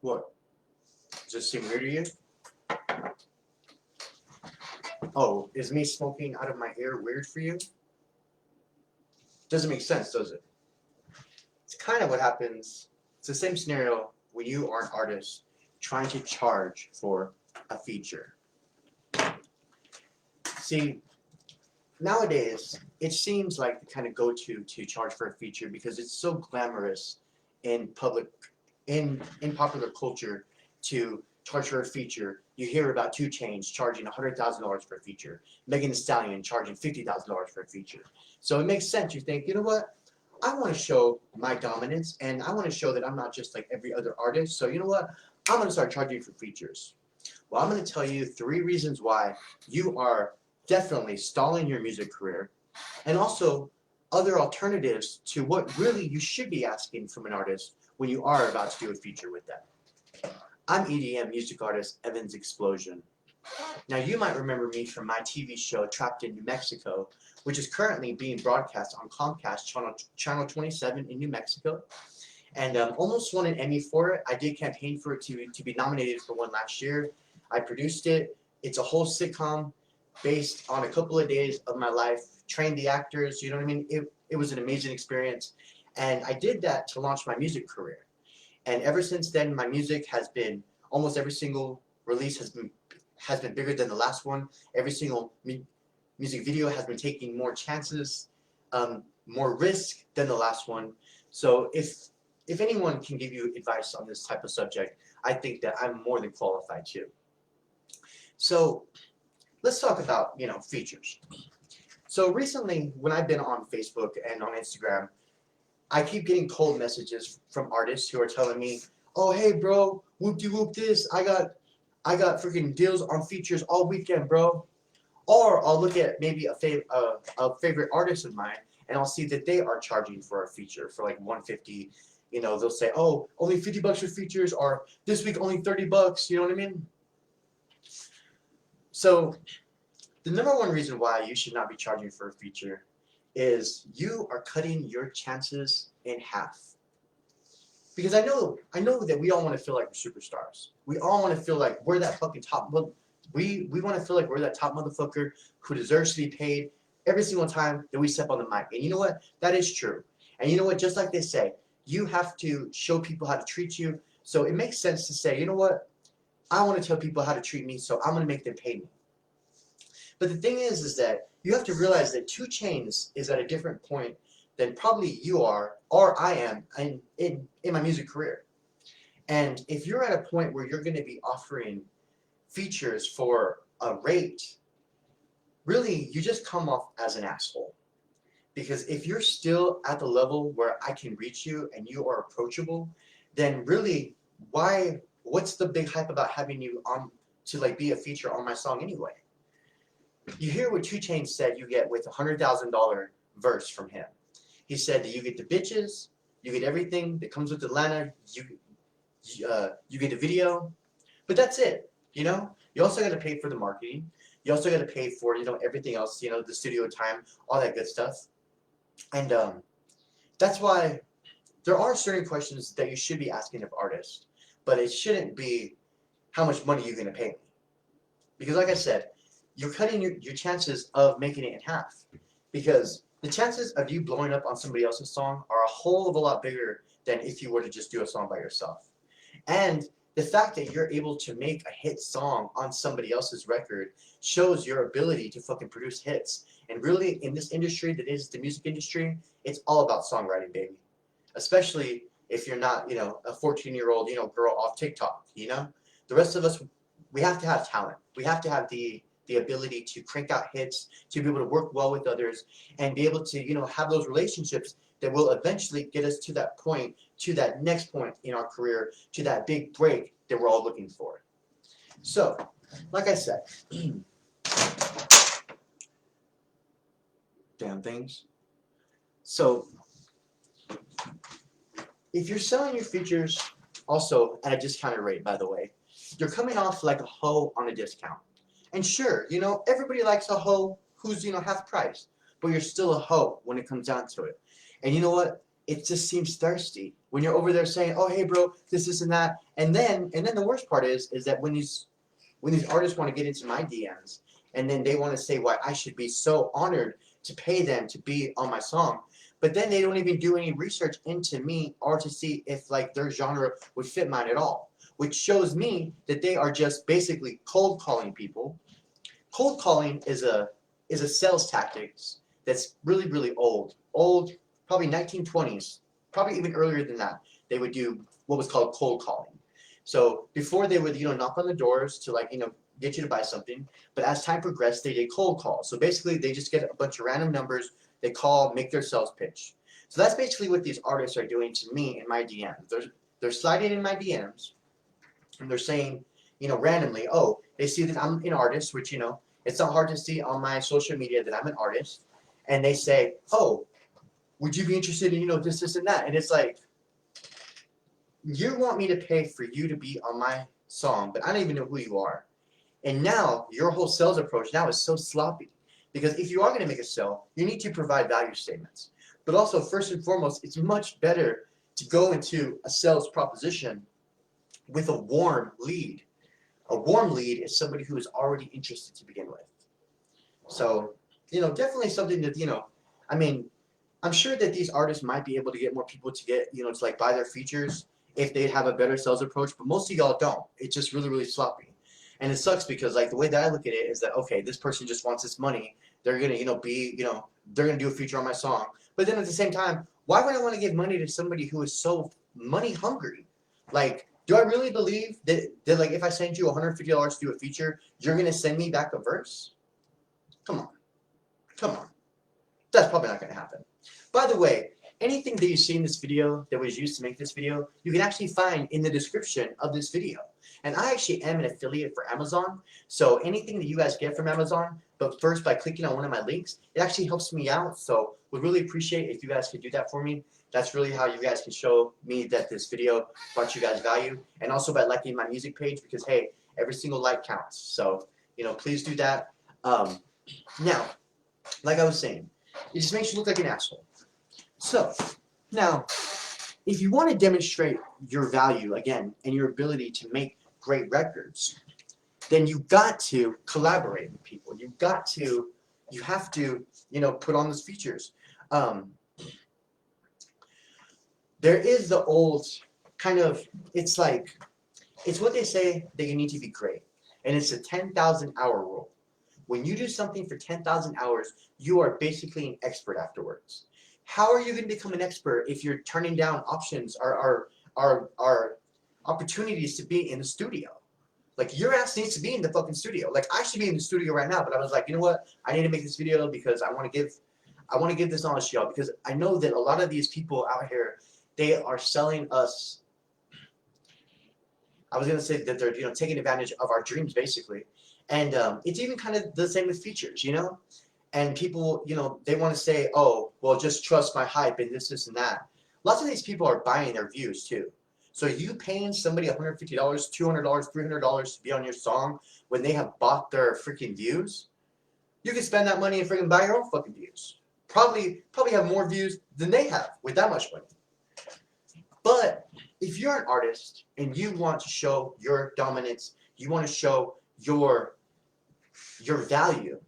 What? Does this seem weird to you? Oh, is me smoking out of my ear weird for you? Doesn't make sense, does it? It's kind of what happens. It's the same scenario when you are an artist trying to charge for a feature. See, nowadays, it seems like the kind of go-to to charge for a feature because it's so glamorous in popular culture to charge for a feature. You hear about 2 CHAINZ charging $100,000 for a feature, Megan Thee Stallion charging $50,000 for a feature. So it makes sense. You think, you know what? I want to show my dominance, and I want to show that I'm not just like every other artist. So you know what? I'm going to start charging for features. Well, I'm going to tell you 3 reasons why you are definitely stalling your music career, and also other alternatives to what really you should be asking from an artist when you are about to do a feature with them. I'm EDM music artist Evans Explosion. Now you might remember me from my TV show Trapped in New Mexico, which is currently being broadcast on Comcast channel 27 in New Mexico, and almost won an Emmy for it. I did campaign for it to be nominated for one last year. I produced it. It's a whole sitcom based on a couple of days of my life, trained the actors, you know what I mean? It was an amazing experience, and I did that to launch my music career. And ever since then, my music has been, almost every single release has been bigger than the last one. Every single music video has been taking more chances, more risk than the last one. So if anyone can give you advice on this type of subject, I think that I'm more than qualified to. So let's talk about, features. So recently, when I've been on Facebook and on Instagram, I keep getting cold messages from artists who are telling me, "Oh, hey, bro, whoop-de-whoop this. I got freaking deals on features all weekend, bro." Or I'll look at maybe a favorite artist of mine, and I'll see that they are charging for a feature for like $150. They'll say, "Oh, only $50 for features," or "This week only $30." You know what I mean? So the #1 reason why you should not be charging for a feature is you are cutting your chances in half. Because I know that we all want to feel like we're superstars. We all want to feel like we're that fucking top. We want to feel like we're that top motherfucker who deserves to be paid every single time that we step on the mic. And you know what? That is true. And you know what? Just like they say, you have to show people how to treat you. So it makes sense to say, you know what? I want to tell people how to treat me, so I'm going to make them pay me. But the thing is that you have to realize that 2 CHAINZ is at a different point than probably you are or I am in my music career. And if you're at a point where you're going to be offering features for a rate, really you just come off as an asshole. Because if you're still at the level where I can reach you and you are approachable, then really what's the big hype about having you on to like be a feature on my song anyway? You hear what 2 CHAINZ said you get with a $100,000 verse from him. He said that you get the bitches, you get everything that comes with Atlanta, you get the video, but that's it. You also got to pay for the marketing. You also got to pay for everything else. The studio time, all that good stuff. And that's why there are certain questions that you should be asking of artists, but it shouldn't be how much money you're going to pay me, because like I said, you're cutting your chances of making it in half, because the chances of you blowing up on somebody else's song are a whole of a lot bigger than if you were to just do a song by yourself. And the fact that you're able to make a hit song on somebody else's record shows your ability to fucking produce hits. And really, in this industry that is the music industry, it's all about songwriting, baby. Especially if you're not, a 14-year-old, girl off TikTok, The rest of us, we have to have talent. We have to have the ability to crank out hits, to be able to work well with others, and be able to, have those relationships that will eventually get us to that point, to that next point in our career, to that big break that we're all looking for. So, like I said, damn things. So, if you're selling your features also at a discounted rate, by the way, you're coming off like a hoe on a discount. And sure, everybody likes a hoe who's, half price, but you're still a hoe when it comes down to it. And you know what? it just seems thirsty when you're over there saying, "Oh, hey, bro, this and that," and then the worst part is that when these artists want to get into my DMs and then they want to say why I should be so honored to pay them to be on my song, but then they don't even do any research into me or to see if like their genre would fit mine at all, which shows me that they are just basically cold calling people. Cold calling is a sales tactics that's really old, probably 1920s, probably even earlier than that. They would do what was called cold calling. So before they would knock on the doors to like get you to buy something, but as time progressed, they did cold calls. So basically, they just get a bunch of random numbers. They call, make their sales pitch. So that's basically what these artists are doing to me in my DMs. They're sliding in my DMs, and they're saying, randomly, oh, they see that I'm an artist, which it's not hard to see on my social media that I'm an artist, and they say, oh, would you be interested in this and that? And it's like, you want me to pay for you to be on my song, but I don't even know who you are. And now your whole sales approach now is so sloppy. Because if you are going to make a sale, you need to provide value statements. But also, first and foremost, it's much better to go into a sales proposition with a warm lead. A warm lead is somebody who is already interested to begin with. So, definitely something that, I mean, I'm sure that these artists might be able to get more people to get, to like buy their features if they have a better sales approach, but most of y'all don't. It's just really sloppy. And it sucks because like the way that I look at it is that, okay, this person just wants this money. They're going to, they're going to do a feature on my song. But then at the same time, why would I want to give money to somebody who is so money hungry? Like, do I really believe that like if I send you $150 to do a feature, you're going to send me back a verse? Come on. Come on. That's probably not going to happen. By the way, anything that you see in this video that was used to make this video, you can actually find in the description of this video. And I actually am an affiliate for Amazon, so anything that you guys get from Amazon, but first by clicking on one of my links, it actually helps me out, so would really appreciate if you guys could do that for me. That's really how you guys can show me that this video brought you guys value, and also by liking my music page, because hey, every single like counts, so please do that. Now, like I was saying, it just makes you look like an asshole. So, now, if you want to demonstrate your value, again, and your ability to make great records, then you've got to collaborate with people. You have to, put on those features. There is the old kind of, it's what they say that you need to be great. And it's a 10,000 hour rule. When you do something for 10,000 hours, you are basically an expert afterwards. How are you going to become an expert if you're turning down options or opportunities to be in the studio? Like, your ass needs to be in the fucking studio. Like, I should be in the studio right now, but I was like, you know what? I need to make this video because I want to give this knowledge to y'all, because I know that a lot of these people out here, they are selling us. I was going to say that they're taking advantage of our dreams basically. And it's even kind of the same with features, and people, they want to say, oh, well, just trust my hype and this and that. Lots of these people are buying their views too. So you paying somebody $150, $200, $300 to be on your song when they have bought their freaking views? You can spend that money and freaking buy your own fucking views. Probably have more views than they have with that much money. But if you're an artist and you want to show your dominance, you want to show your value,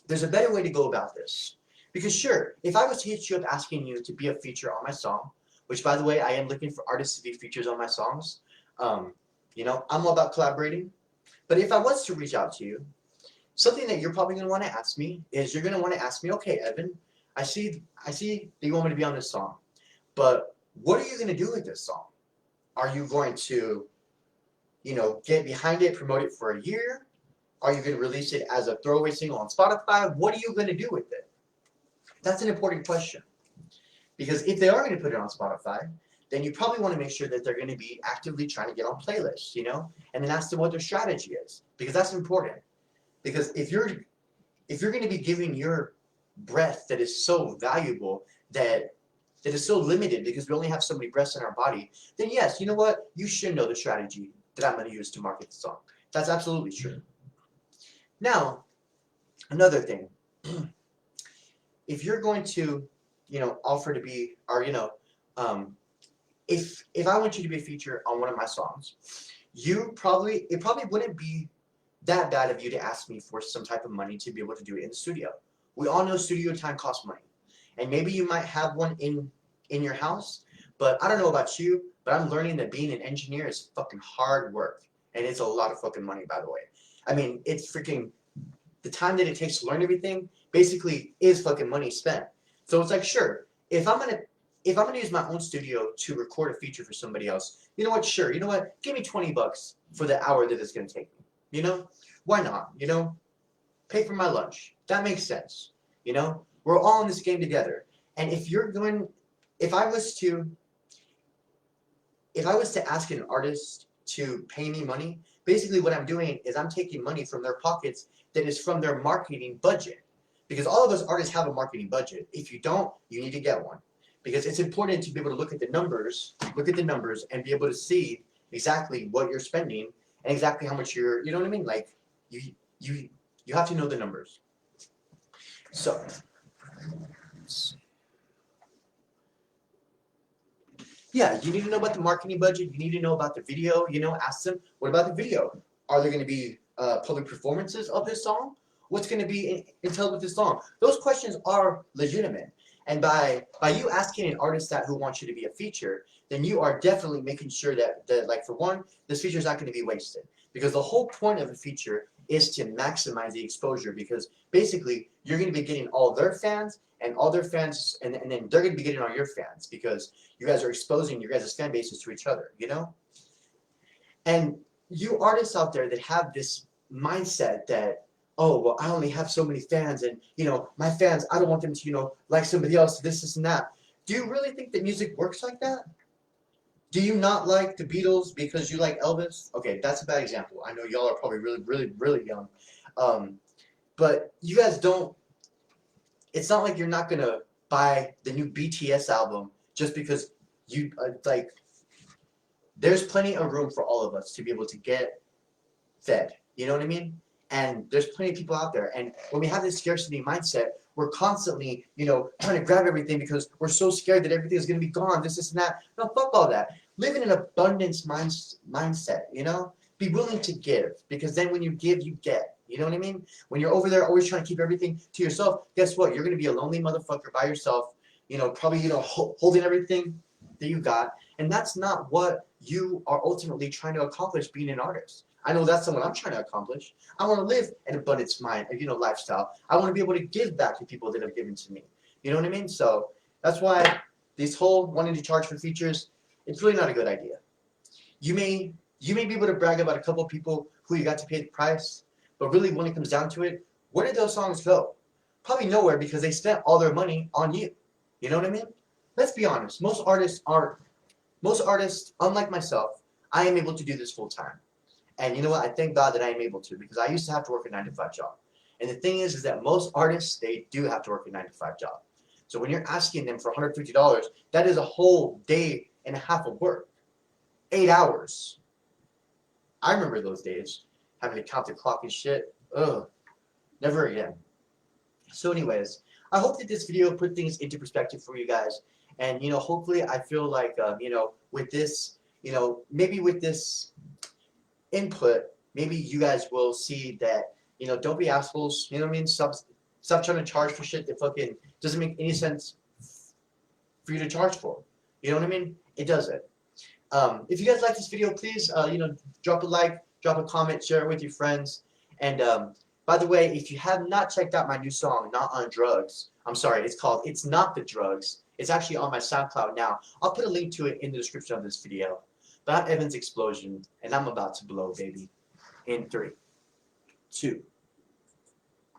there's a better way to go about this. Because sure, if I was to hit you up asking you to be a feature on my song, which by the way, I am looking for artists to be features on my songs. I'm all about collaborating. But if I was to reach out to you, something that you're probably going to want to ask me is you're going to want to ask me, okay, Evan, I see that you want me to be on this song, but what are you going to do with this song? Are you going to, get behind it, promote it for a year? Are you going to release it as a throwaway single on Spotify? What are you going to do with it? That's an important question. Because if they are going to put it on Spotify, then you probably want to make sure that they're going to be actively trying to get on playlists, and then ask them what their strategy is, because that's important. Because if you're going to be giving your breath that is so valuable, that is so limited because we only have so many breaths in our body, then yes, you know what? You should know the strategy that I'm going to use to market the song. That's absolutely true. Now, another thing. If you're going to offer to be, or if I want you to be a feature on one of my songs, it probably wouldn't be that bad of you to ask me for some type of money to be able to do it in the studio. We all know studio time costs money, and maybe you might have one in your house, but I don't know about you, but I'm learning that being an engineer is fucking hard work, and it's a lot of fucking money, by the way. I mean, it's freaking the time that it takes to learn everything basically is fucking money spent. So it's like, sure, if I'm gonna use my own studio to record a feature for somebody else, you know what? Sure, you know what? Give me $20 for the hour that it's gonna take me. Why not? Pay for my lunch. That makes sense. We're all in this game together. And if I was to ask an artist to pay me money, basically what I'm doing is I'm taking money from their pockets that is from their marketing budget. Because all of us artists have a marketing budget. If you don't, you need to get one. Because it's important to be able to look at the numbers, and be able to see exactly what you're spending and exactly how much you know what I mean? Like, you have to know the numbers. So, yeah, you need to know about the marketing budget. You need to know about the video. Ask them, what about the video? Are there going to be public performances of this song? What's going to be entailed with this song? Those questions are legitimate. And by you asking an artist who wants you to be a feature, then you are definitely making sure that like, for one, this feature is not going to be wasted. Because the whole point of a feature is to maximize the exposure, because basically you're going to be getting all their fans and all their fans, and then they're going to be getting all your fans, because you guys are exposing your guys' fan bases to each other, And you artists out there that have this mindset that, oh, well, I only have so many fans, and my fans, I don't want them to like somebody else, this and that. Do you really think that music works like that? Do you not like the Beatles because you like Elvis? Okay, that's a bad example. I know y'all are probably really, really, really young. But you guys don't, it's not like you're not going to buy the new BTS album just because you, there's plenty of room for all of us to be able to get fed. You know what I mean? And there's plenty of people out there. And when we have this scarcity mindset, we're constantly, trying to grab everything because we're so scared that everything is going to be gone, this and that. No, fuck all that. Live in an abundance mindset, Be willing to give, because then when you give, you get. You know what I mean? When you're over there always trying to keep everything to yourself, guess what? You're going to be a lonely motherfucker by yourself, probably, holding everything that you got. And that's not what you are ultimately trying to accomplish being an artist. I know that's what I'm trying to accomplish. I want to live an abundance lifestyle. I want to be able to give back to people that have given to me. You know what I mean? So that's why this whole wanting to charge for features, it's really not a good idea. You may be able to brag about a couple of people who you got to pay the price, but really when it comes down to it, where did those songs go? Probably nowhere, because they spent all their money on you. You know what I mean? Let's be honest. Most artists, unlike myself, I am able to do this full time. And you know what? I thank God that I am able to, because I used to have to work a 9-to-5 job. And the thing is that most artists, they do have to work a 9-to-5 job. So when you're asking them for $150, that is a whole day and a half of work. 8 hours. I remember those days, having to count the clock and shit. Ugh. Never again. So anyways, I hope that this video put things into perspective for you guys. And, hopefully I feel like, with this, maybe with this input, maybe you guys will see that, don't be assholes, you know what I mean? Stop trying to charge for shit that fucking doesn't make any sense for you to charge for. You know what I mean? It doesn't. If you guys like this video, please, drop a like, drop a comment, share it with your friends. And by the way, if you have not checked out my new song, Not on Drugs, I'm sorry, it's called It's Not the Drugs. It's actually on my SoundCloud now. I'll put a link to it in the description of this video. But I'm Evan's Explosion, and I'm about to blow, baby. In 3, 2,